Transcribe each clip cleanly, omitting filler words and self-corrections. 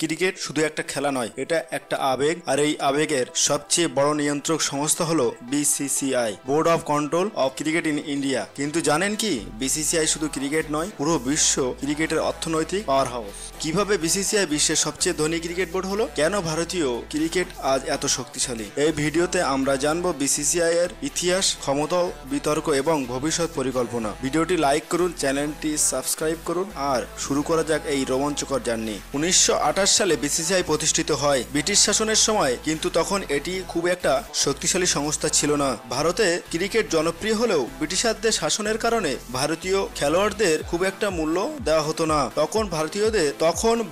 Cricket শুধু একটা খেলা নয়, এটা একটা আবেগ। আর এই আবেগের সবচেয়ে বড় নিয়ন্ত্রক সংস্থা হলো BCCI, board of control of cricket in India. কিন্তু জানেন কি, বিসিসিআই শুধু ক্রিকেট নয়, পুরো বিশ্ব ক্রিকেটের অর্থনৈতিক পাওয়ার হাউস। কিভাবে বিসিসিআই বিশ্বের সবচেয়ে ধনী ক্রিকেট বোর্ড হলো, কেন ভারতীয় ক্রিকেট আজ এত শক্তিশালী, এই ভিডিওতে আমরা জানবো বিসিসিআই এর ইতিহাস, ক্ষমতা, বিতর্ক এবং ভবিষ্যৎ পরিকল্পনা। ভিডিওটি লাইক করুন, চ্যানেলটি সাবস্ক্রাইব করুন, আর শুরু করা যাক এই রোমাঞ্চকর জার্নি। 1928 সালে বিসিসিআই প্রতিষ্ঠিত হয় ব্রিটিশ শাসনের সময়, কিন্তু তখন এটি খুব একটা শক্তিশালী সংস্থা ছিল না। ভারতে ক্রিকেট জনপ্রিয় হলেও ব্রিটিশারদের শাসনের কারণে ভারতীয় খেলোয়াড়দের খুব একটা মূল্য দেওয়া হতো না। তখন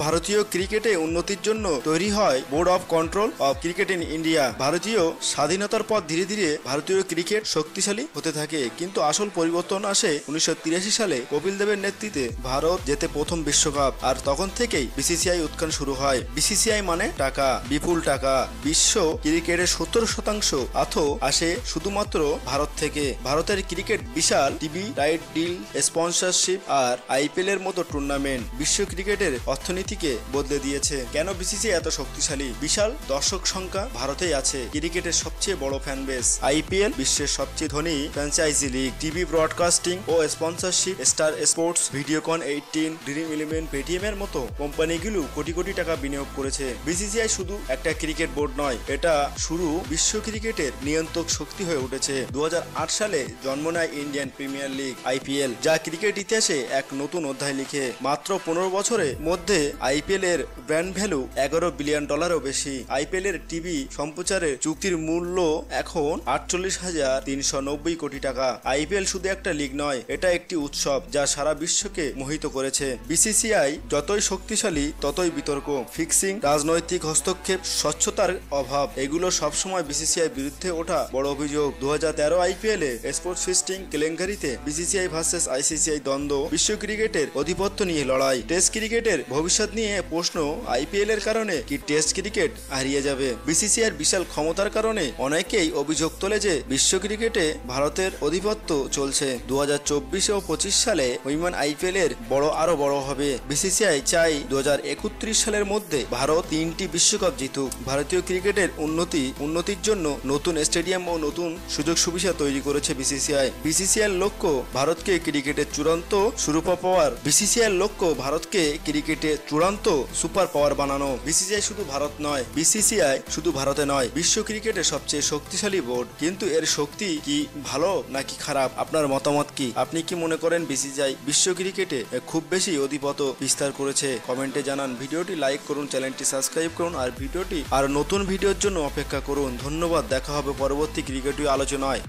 ভারতীয় ক্রিকেটে উন্নতির জন্য তৈরি হয় board of control of cricket in India. ভারতীয় স্বাধীনতার পর ধীরে ধীরে ভারতীয় ক্রিকেট শক্তিশালী হতে থাকে, কিন্তু আসল পরিবর্তন আসে 1983 সালে কপিল দেবের নেতৃত্বে ভারত জেতে প্রথম বিশ্বকাপ। আর তখন থেকেই বিসিসিআই উত্থান শুরু হয়। বিসিসিআই মানে টাকা, বিপুল টাকা। বিশ্ব ক্রিকেটের 70% অর্থ আসে শুধুমাত্র ভারত থেকে। ভারতের ক্রিকেট বিশাল টিভি রাইট ডিল, স্পন্সরশিপ আর আইপিএল এর মতো টুর্নামেন্ট বিশ্ব ক্রিকেটের অর্থনীতিকে বদলে দিয়েছে। কেন বিসিসিআই এত শক্তিশালী? বিশাল দর্শক সংখ্যা ভারতেই আছে, ক্রিকেটের সবচেয়ে বড় ফ্যান বেস, আইপিএল বিশ্বের সবচেয়ে ধনী ফ্র্যাঞ্চাইজি লিগ, টিভি ব্রডকাস্টিং ও sponsorship, Star Sports, Videocon 18, Dream Eleven, Paytm এর মতো কোম্পানিগুলো কোটি কোটি টাকা বিনিয়োগ করেছে। বিসিসিআই শুধু একটা ক্রিকেট বোর্ড নয়, এটা শুরু বিশ্ব ক্রিকেটের নিয়ন্ত্রক শক্তি হয়ে উঠেছে। 2008 সালে জন্ম নেয় ইন্ডিয়ান প্রিমিয়ার লিগ, আইপিএল, যা ক্রিকেট ইতিহাসে এক নতুন অধ্যায় লিখে। মাত্র 15 বছরের মধ্যে আইপিএল এর ব্র্যান্ড ভ্যালু $11 বিলিয়ন বেশি। আইপিএল এর টিভি সম্প্রচারের চুক্তির মূল্য এখন 48,390 কোটি টাকা। আইপিএল শুধু একটা লিগ নয়, এটা একটি উৎসব যা সারা বিশ্বকে মোহিত করেছে। বিসিসিআই যতই শক্তিশালী ততই বিতর্ক, ফিক্সিং, রাজনৈতিক হস্তক্ষেপ, স্বচ্ছতার অভাব, এগুলো সবসময় বিসিসিআই বিরুদ্ধে ওঠা বড় অভিযোগ। 2013 আইপিএল এ স্পোর্টস ফিস্টিং কেলেঙ্কারিতে বিসিসিআই ভার্সেস আইসিসিআই দ্বন্দ্ব, বিশ্ব ক্রিকেটের আধিপত্য নিয়ে লড়াই, টেস্ট ক্রিকেটের ভবিষ্যৎ নিয়ে প্রশ্ন, আইপিএল এর কারণে কি টেস্ট ক্রিকেট হারিয়ে যাবে? বিসিসিআই এর বিশাল ক্ষমতার কারণে অনেকেই অভিযোগ তোলে যে বিশ্ব ক্রিকেটে ভারতের আধিপত্য চলছে। 2024 ও 25 সালে উইমেন আইপিএল এর আরো বড় হবে। বিসিসিআই চাই 2031 সালের মধ্যে ভারত 3টি বিশ্বকাপ জিতুক। ভারতীয় ক্রিকেটের উন্নতির জন্য নতুন স্টেডিয়াম ও নতুন সুযোগ সুবিধা তৈরি করেছে বিসিসিআই। বিসিসিআই এর লক্ষ্য ভারতকে ক্রিকেটের চূড়ান্ত সুপার পাওয়ার বানানো। বিসিসিআই শুধু ভারতে নয়, বিশ্ব ক্রিকেটের সবচেয়ে শক্তিশালী বোর্ড। কিন্তু এর শক্তি কি ভালো নাকি খারাপ? আপনার মতামত কি? আপনি কি মনে করেন বিসিসিআই বিশ্ব ক্রিকেটে খুব বেশি আধিপত্য বিস্তার করেছে? কমেন্টে জানান। ভিডিওটি লাইক করুন, চ্যানেলটি সাবস্ক্রাইব করুন, আর নতুন ভিডিওর জন্য অপেক্ষা করুন। ধন্যবাদ, দেখা হবে পরবর্তী ক্রিকেটীয় আলোচনায়।